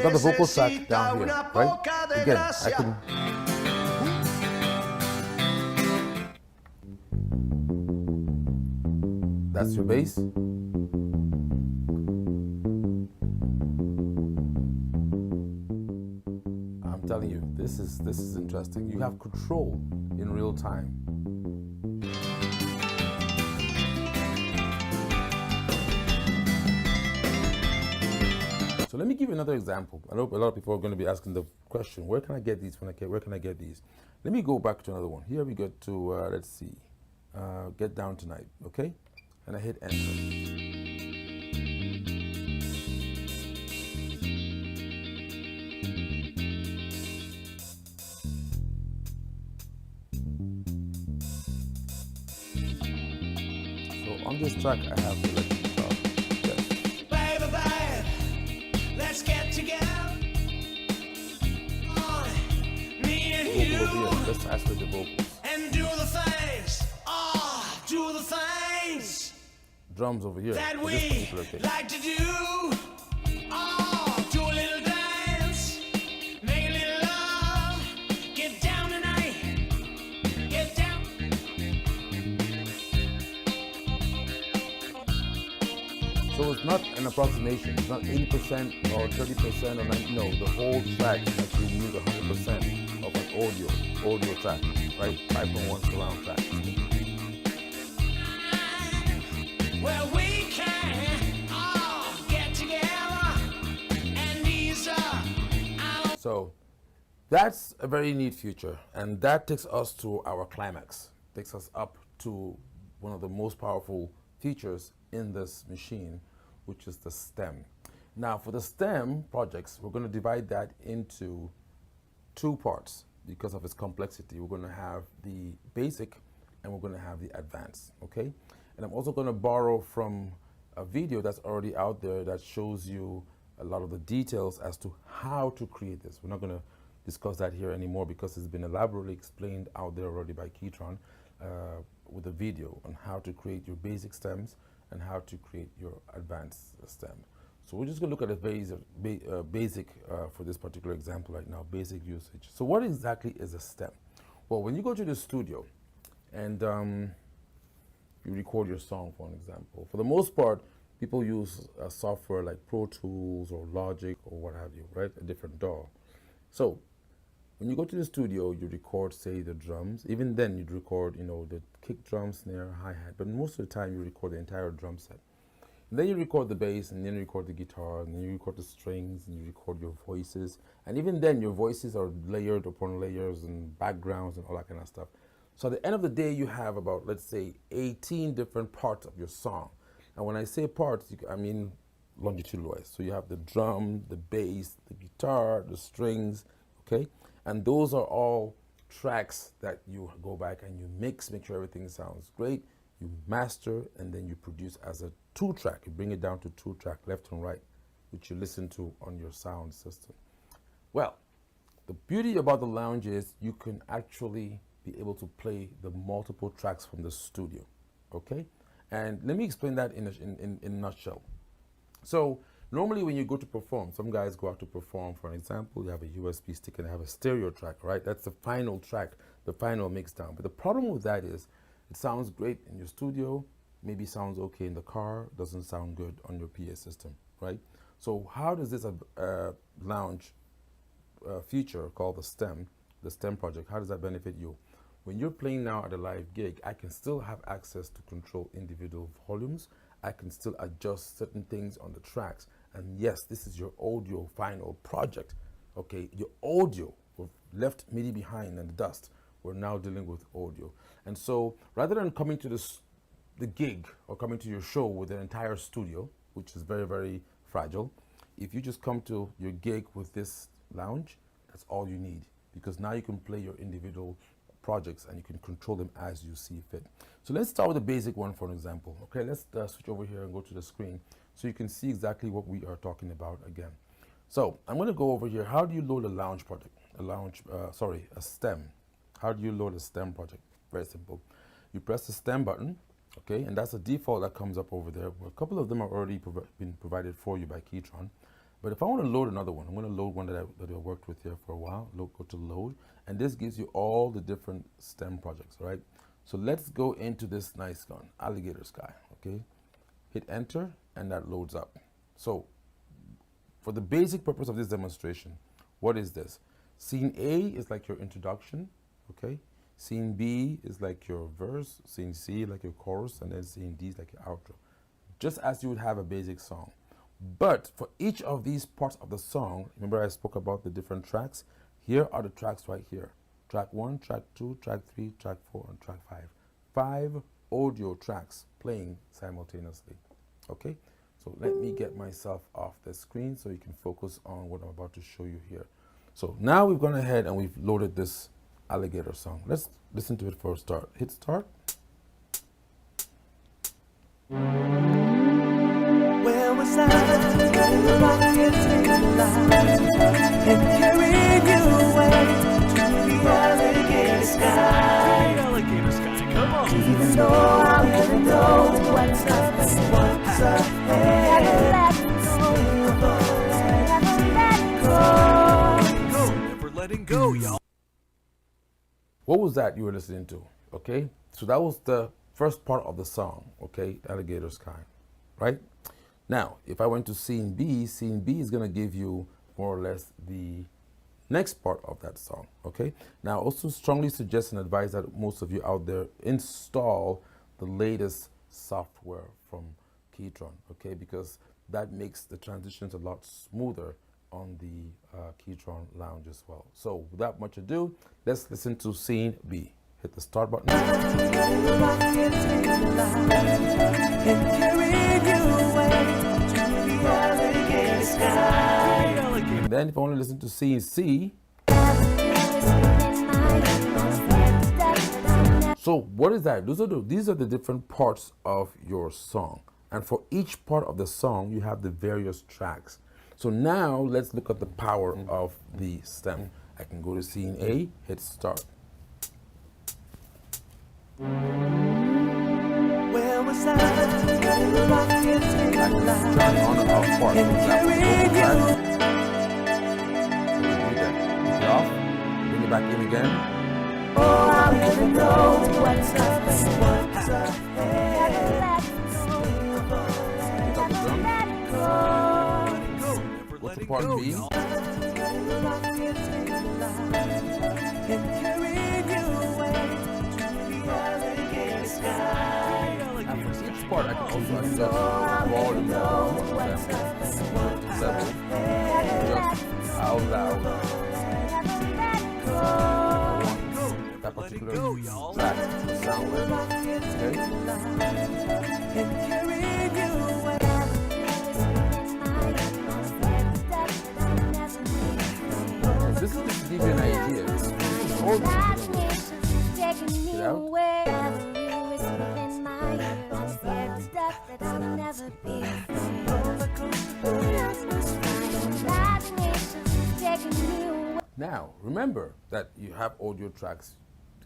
Got the vocal track down here, right? Again, I can. That's your bass. I'm telling you, this is interesting. You have control in real time. So let me give you another example. I know a lot of people are going to be asking the question, where can I get these? Where can I get these? Let me go back to another one. Here we go to, let's see, Get Down Tonight, okay? And I hit enter. So on this track, I have the electric guitar. Yes. Baby, babe, let's get together. Me and Vocal you. over here. Let's isolate the vocals. And do the things. Do the things Drums over here. that For this we particular case. like to do. Do a little dance. Make a little love. Get down tonight. Get down. So it's not an approximation. It's not 80% or 30% or 90%. No, the whole track actually needs 100% of an audio track, right? 5.1 surround track. Where we can all get together and ease up. So that's a very neat feature, and that takes us to our climax. Takes us up to one of the most powerful features in this machine, which is the stem. Now, for the stem projects, we're going to divide that into two parts because of its complexity. We're going to have the basic and we're going to have the advanced, okay? And I'm also going to borrow from a video that's already out there that shows you a lot of the details as to how to create this. We're not going to discuss that here anymore because it's been elaborately explained out there already by KETRON with a video on how to create your basic stems and how to create your advanced stem. So we're just going to look at the basic for this particular example right now, basic usage. So what exactly is a stem? Well, when you go to the studio and you record your song, for an example, for the most part, people use a software like Pro Tools or Logic or what have you, right? A different DAW. So when you go to the studio, you record, say, the drums. Even then, you'd record, the kick drum, snare, hi-hat. But most of the time, you record the entire drum set. And then you record the bass, and then you record the guitar, and then you record the strings, and you record your voices. And even then, your voices are layered upon layers and backgrounds and all that kind of stuff. So at the end of the day, you have about, let's say, 18 different parts of your song. And when I say parts, I mean longitudinal-wise. So you have the drum, the bass, the guitar, the strings, okay? And those are all tracks that you go back and you mix, make sure everything sounds great. You master, and then you produce as a 2-track. You bring it down to 2-track, left and right, which you listen to on your sound system. Well, the beauty about the lounge is you can actually be able to play the multiple tracks from the studio, okay? And let me explain that in a nutshell. So normally when you go to perform, some guys go out to perform, for an example, you have a USB stick and they have a stereo track, right? That's the final track, the final mix down. But the problem with that is it sounds great in your studio, maybe sounds okay in the car, doesn't sound good on your PA system, right? So how does this lounge feature called the STEM project, how does that benefit you? When you're playing now at a live gig, I can still have access to control individual volumes. I can still adjust certain things on the tracks. And yes, this is your audio final project. Okay, your audio, we've left MIDI behind and the dust. We're now dealing with audio. And so rather than coming to the gig or coming to your show with an entire studio, which is very, very fragile, if you just come to your gig with this lounge, that's all you need, because now you can play your individual projects and you can control them as you see fit. So let's start with the basic one, for an example. Okay, let's switch over here and go to the screen so you can see exactly what we are talking about again. So I'm going to go over here. How do you load a lounge project? A stem. How do you load a stem project? Very simple. You press the stem button, okay, and that's the default that comes up over there. A couple of them are already been provided for you by KETRON. But if I want to load another one, I'm going to load one that I worked with here for a while. Go to load, and this gives you all the different stem projects, right? So let's go into this nice gun, alligator sky, Okay, hit enter and that loads up. So for the basic purpose of this demonstration, what is this? Scene A is like your introduction, okay? Scene B is like your verse, scene C like your chorus, and then scene D is like your outro. Just as you would have a basic song. But for each of these parts of the song, remember I spoke about the different tracks? Here are the tracks right here. Track 1, track 2, track 3, track 4, and track 5. 5 audio tracks playing simultaneously, okay? So let me get myself off the screen so you can focus on what I'm about to show you here. So now we've gone ahead and we've loaded this alligator song. Let's listen to it for a start. Hit start. Where was I when the rockets in the line and carried you away to the alligator sky? Alligator sky, come on. Even though I really know what's up, what's ahead. Never letting go, y'all. What was that you were listening to? Okay, so that was the first part of the song, okay, Alligator Sky, right? Now, if I went to scene B is going to give you more or less the next part of that song, okay? Now, I also strongly suggest and advise that most of you out there install the latest software from KETRON, okay? Because that makes the transitions a lot smoother on the KETRON Lounge as well. So, without much ado, let's listen to scene B. Hit the start button. And then if I want to listen to scene C. So what is that? These are the different parts of your song. And for each part of the song, you have the various tracks. So now let's look at the power of the stem. I can go to scene A, hit start. Where was I when the rockets in the line? Turn on and off part. For example, Take it off, bring it back in again. Oh, I really know what's up, what's ahead. Pick up the drum. Never What's the letting part go, B? y'all. And for each part, I can also adjust the volume level, for example, level, adjust how loud that particular track will sound like. Okay? This is just to give you an idea. This is all this. Get out. Now, remember that you have audio tracks,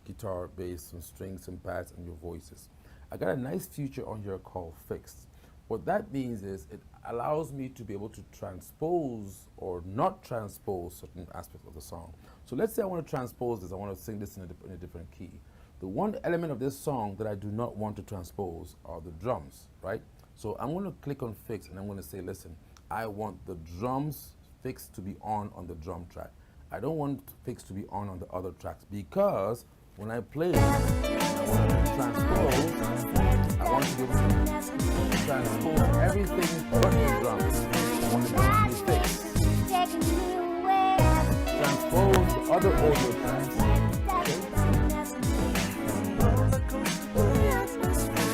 guitar, bass, some strings, some pads, and your voices. I got a nice feature on here called Fixed. What that means is it allows me to be able to transpose or not transpose certain aspects of the song. So let's say I want to transpose this, I want to sing this in a different key. The one element of this song that I do not want to transpose are the drums, right? So I'm going to click on Fix and I'm going to say, listen, I want the drums fixed to be on the drum track. I don't want fixed to be on the other tracks because when I play it, I want to transpose, I want to be able to transpose everything but the drums. I want the drums to be fixed. Transpose the other audio tracks.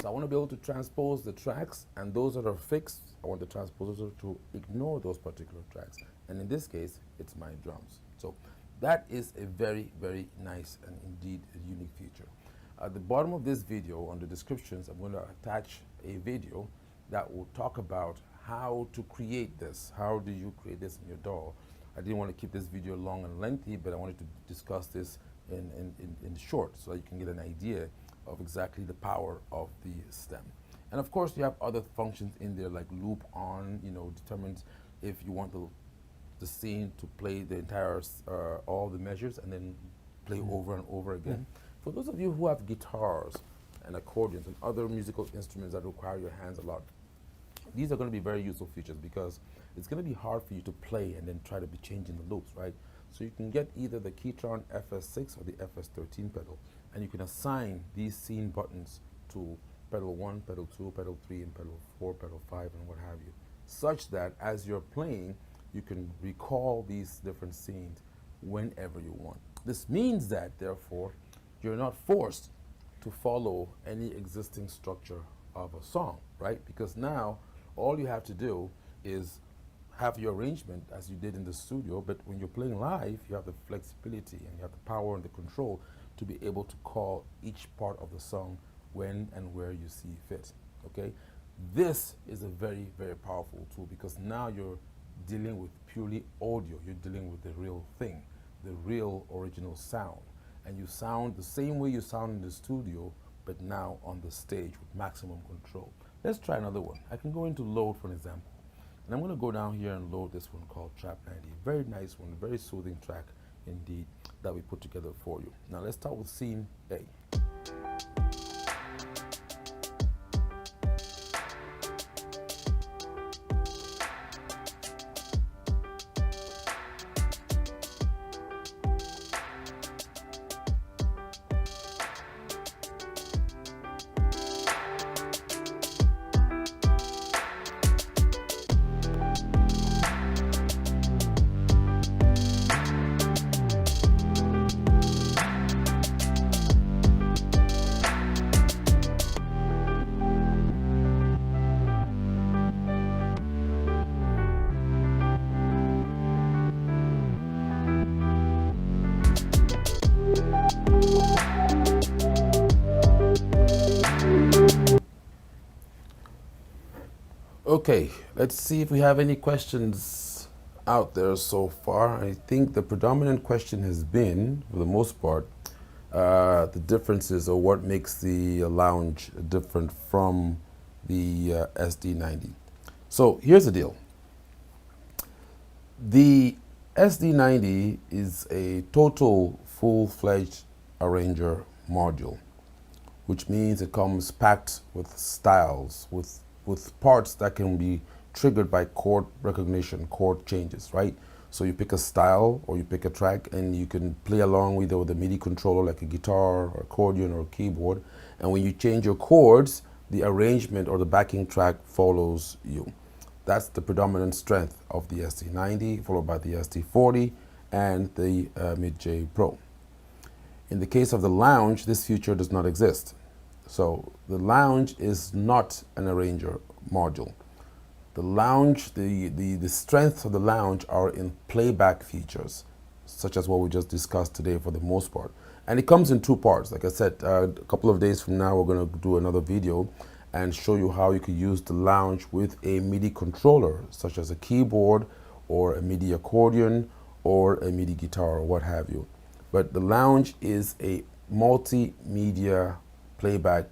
So I want to be able to transpose the tracks, and those that are fixed, I want the transposer to ignore those particular tracks. And in this case, it's my drums. So that is a very, very nice and indeed a unique feature. At the bottom of this video, on the descriptions, I'm going to attach a video that will talk about how to create this. How do you create this in your DAW? I didn't want to keep this video long and lengthy, but I wanted to discuss this in short so that you can get an idea of exactly the power of the stem. And of course, you have other functions in there like loop on, determines if you want the scene to play the entire, all the measures and then play over and over again. For those of you who have guitars and accordions and other musical instruments that require your hands a lot. These are going to be very useful features because it's going to be hard for you to play and then try to be changing the loops, right? So you can get either the KETRON FS6 or the FS13 pedal, and you can assign these scene buttons to pedal 1, pedal 2, pedal 3, and pedal 4, pedal 5, and what have you, such that as you're playing, you can recall these different scenes whenever you want. This means that, therefore, you're not forced to follow any existing structure of a song, right? Because now all you have to do is have your arrangement as you did in the studio, but when you're playing live, you have the flexibility and you have the power and the control to be able to call each part of the song when and where you see fit, okay? This is a very, very powerful tool because now you're dealing with purely audio. You're dealing with the real thing, the real original sound. And you sound the same way you sound in the studio, but now on the stage with maximum control. Let's try another one. I can go into load, for an example. And I'm going to go down here and load this one called Trap 90. Very nice one, very soothing track indeed that we put together for you. Now let's start with scene A. Okay, let's see if we have any questions out there so far. I think the predominant question has been, for the most part, the differences or what makes the Lounge different from the SD90. So here's the deal. The SD90 is a total full-fledged arranger module, which means it comes packed with styles, with parts that can be triggered by chord recognition, chord changes, right? So you pick a style or you pick a track and you can play along with a MIDI controller like a guitar or accordion or a keyboard. And when you change your chords, the arrangement or the backing track follows you. That's the predominant strength of the SD90, followed by the SD40 and the Mid-J Pro. In the case of the Lounge, this feature does not exist. So the Lounge is not an arranger module. The Lounge, the strengths of the Lounge are in playback features, such as what we just discussed today for the most part. And it comes in two parts. Like I said, a couple of days from now, we're going to do another video and show you how you can use the Lounge with a MIDI controller, such as a keyboard or a MIDI accordion or a MIDI guitar or what have you. But the Lounge is a multimedia playback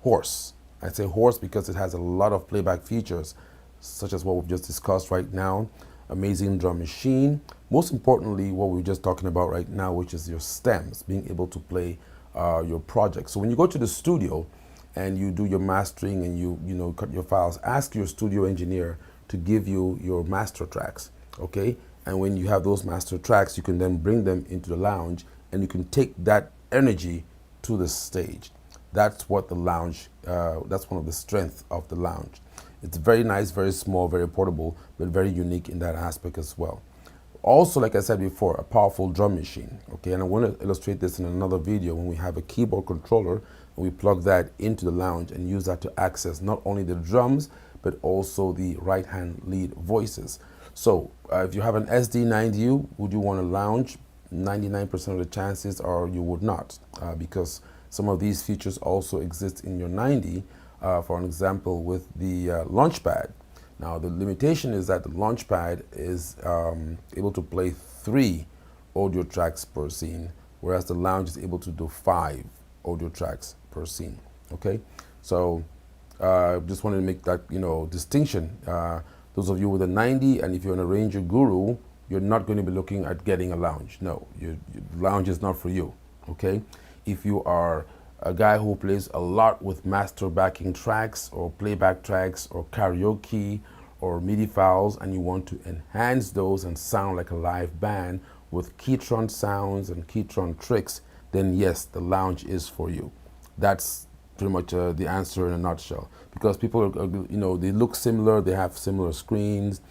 horse. I say horse because it has a lot of playback features, such as what we've just discussed right now. Amazing drum machine. Most importantly, what we're just talking about right now, which is your stems, being able to play your project. So when you go to the studio and you do your mastering and you cut your files, ask your studio engineer to give you your master tracks, okay? And when you have those master tracks, you can then bring them into the Lounge and you can take that energy to the stage. That's what the Lounge, that's one of the strengths of the Lounge. It's very nice, very small, very portable, but very unique in that aspect as well. Also, like I said before, a powerful drum machine, okay? And I want to illustrate this in another video when we have a keyboard controller and we plug that into the Lounge and use that to access not only the drums, but also the right-hand lead voices. So if you have an SD90, would you want a Lounge? 99% of the chances are you would not, because some of these features also exist in your 90, for an example, with the Launchpad. Now, the limitation is that the Launchpad is able to play 3 audio tracks per scene, whereas the Lounge is able to do 5 audio tracks per scene, okay? So, just wanted to make that, distinction. Those of you with a 90, and if you're an arranger guru, you're not going to be looking at getting a Lounge. No, your Lounge is not for you, okay? If you are a guy who plays a lot with master backing tracks or playback tracks or karaoke or MIDI files, and you want to enhance those and sound like a live band with KETRON sounds and KETRON tricks, then yes, the Lounge is for you. That's pretty much the answer in a nutshell. Because people are, they look similar, they have similar screens,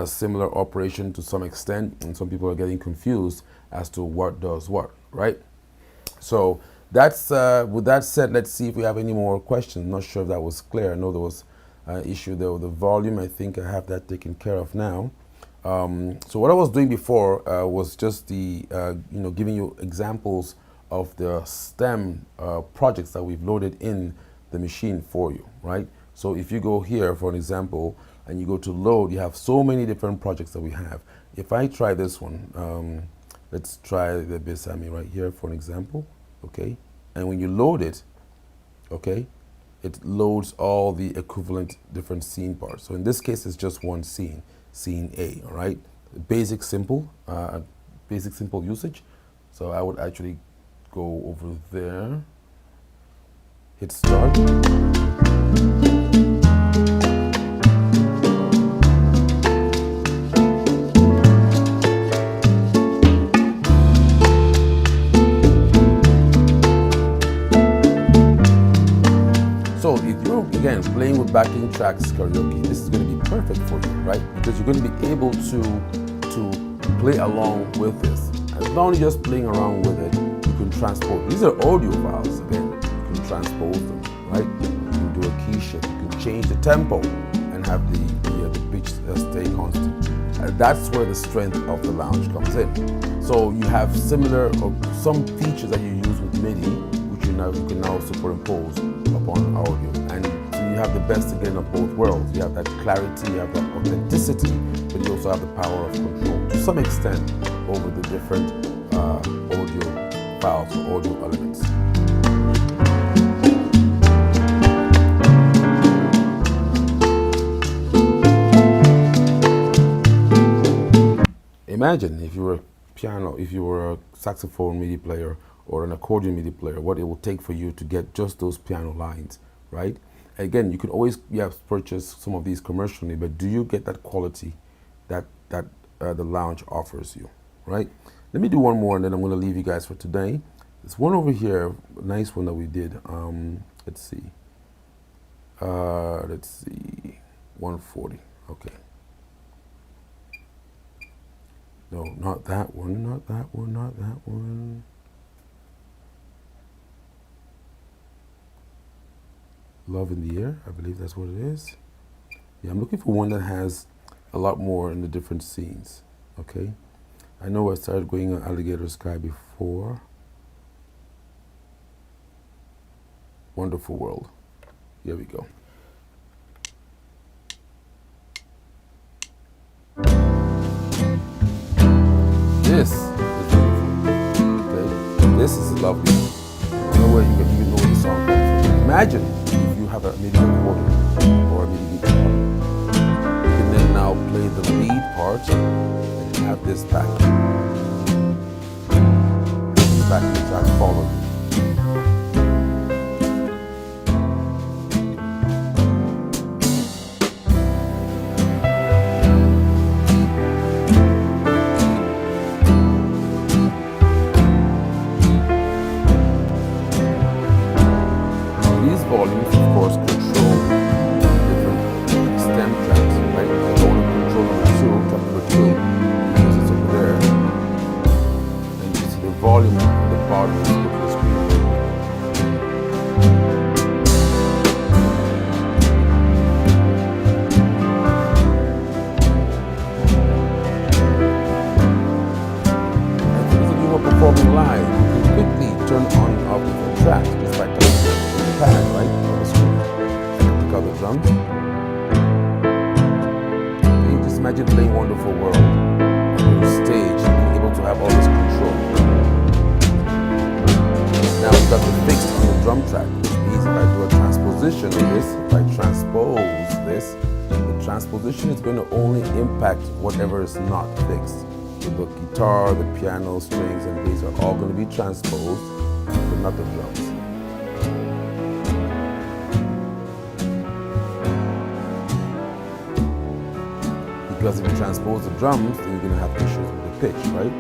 similar operation to some extent, and some people are getting confused as to what does what, right? So that's with that said, let's see if we have any more questions. Not sure if that was clear. I know there was an issue there with the volume. I think I have that taken care of now. So what I was doing before was just the giving you examples of the STEM projects that we've loaded in the machine for you, right? So if you go here, for an example, and you go to load, you have so many different projects that we have. If I try this one, let's try the Besame right here for an example, okay? And when you load it, okay, it loads all the equivalent different scene parts. So in this case, it's just one scene, scene A, all right? Basic simple usage. So I would actually go over there, hit start. So if you're, again, playing with backing tracks karaoke, this is going to be perfect for you, right? Because you're going to be able to play along with this. And not only just playing around with it, you can transport. These are audio files, again. You can transpose them, right? You can do a key shift. You can change the tempo and have the pitch stay constant. That's where the strength of the Lounge comes in. So you have similar or some features that you use with MIDI, which you can now superimpose upon audio. And so you have the best again of both worlds. You have that clarity, you have that authenticity, but you also have the power of control to some extent over the different audio files or audio elements. Imagine if you were a piano, if you were a saxophone MIDI player or an accordion MIDI player, what it will take for you to get just those piano lines, right? Again, you can always purchase some of these commercially, but do you get that quality that the Lounge offers you, right? Let me do one more and then I'm going to leave you guys for today. There's one over here, a nice one that we did. Let's see, 140, okay. No, not that one, not that one, not that one. Love in the Air, I believe that's what it is. Yeah, I'm looking for one that has a lot more in the different scenes, okay? I know I started going on Alligator Sky before. Wonderful World. Here we go. This is beautiful, okay? This is lovely. I don't know where you can even know the song comes from. Imagine if you have a MIDI recorder or a MIDI guitar. You can then now play the lead part and you have this back. This backing track follow you. Volumes, of course, control different stem tracks, right? If I want to control track number 2, because it's over there, and you see the volume at the bottom of the screen. And for those of you who are performing live, you can quickly turn on and off different tracks just by touching the pad, right, on the screen. Pick out the drums. You just imagine playing Wonderful World on your stage, being able to have all this control. Now we've got the fixed on the drum track, which means if I do a transposition of this, if I transpose this, the transposition is going to only impact whatever is not fixed. So the guitar, the piano, strings, and bass are all going to be transposed, but not the drums. Because if you transpose the drums, then you're going to have issues with the pitch, right?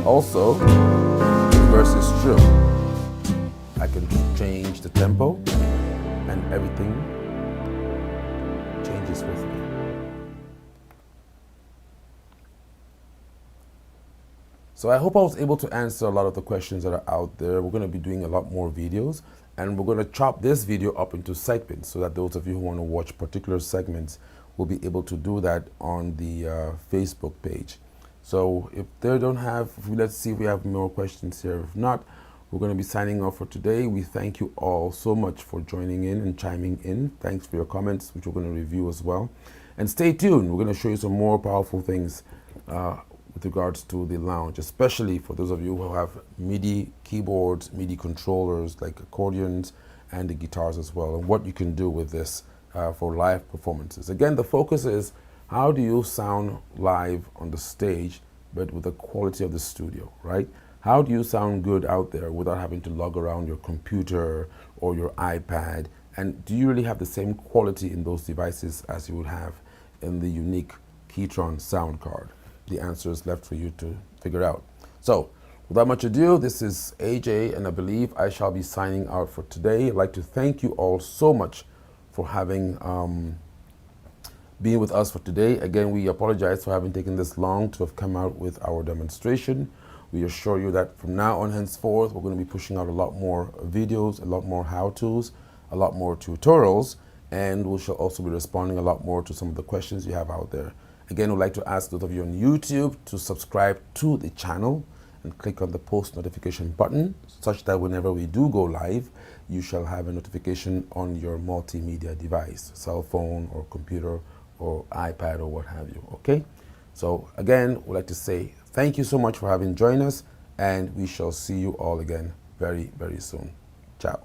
Also, reverse is true. I can change the tempo and everything changes with me. So I hope I was able to answer a lot of the questions that are out there. We're going to be doing a lot more videos, and we're going to chop this video up into segments so that those of you who want to watch particular segments will be able to do that on the Facebook page. So if they don't have, let's see if we have more questions here. If not, we're going to be signing off for today. We thank you all so much for joining in and chiming in. Thanks for your comments, which we're going to review as well. And stay tuned. We're going to show you some more powerful things with regards to the lounge, especially for those of you who have MIDI keyboards, MIDI controllers like accordions and the guitars as well, and what you can do with this for live performances. Again, the focus is how do you sound live on the stage, but with the quality of the studio, right? How do you sound good out there without having to lug around your computer or your iPad? And do you really have the same quality in those devices as you would have in the unique KETRON sound card? The answer is left for you to figure out. So, without much ado, this is AJ, and I believe I shall be signing out for today. I'd like to thank you all so much for having been with us for today. Again, we apologize for having taken this long to have come out with our demonstration. We assure you that from now on henceforth, we're going to be pushing out a lot more videos, a lot more how-tos, a lot more tutorials, and we shall also be responding a lot more to some of the questions you have out there. Again, we'd like to ask those of you on YouTube to subscribe to the channel and click on the post notification button such that whenever we do go live, you shall have a notification on your multimedia device, cell phone or computer or iPad or what have you, okay? So again, we'd like to say thank you so much for having joined us, and we shall see you all again very, very soon. Ciao.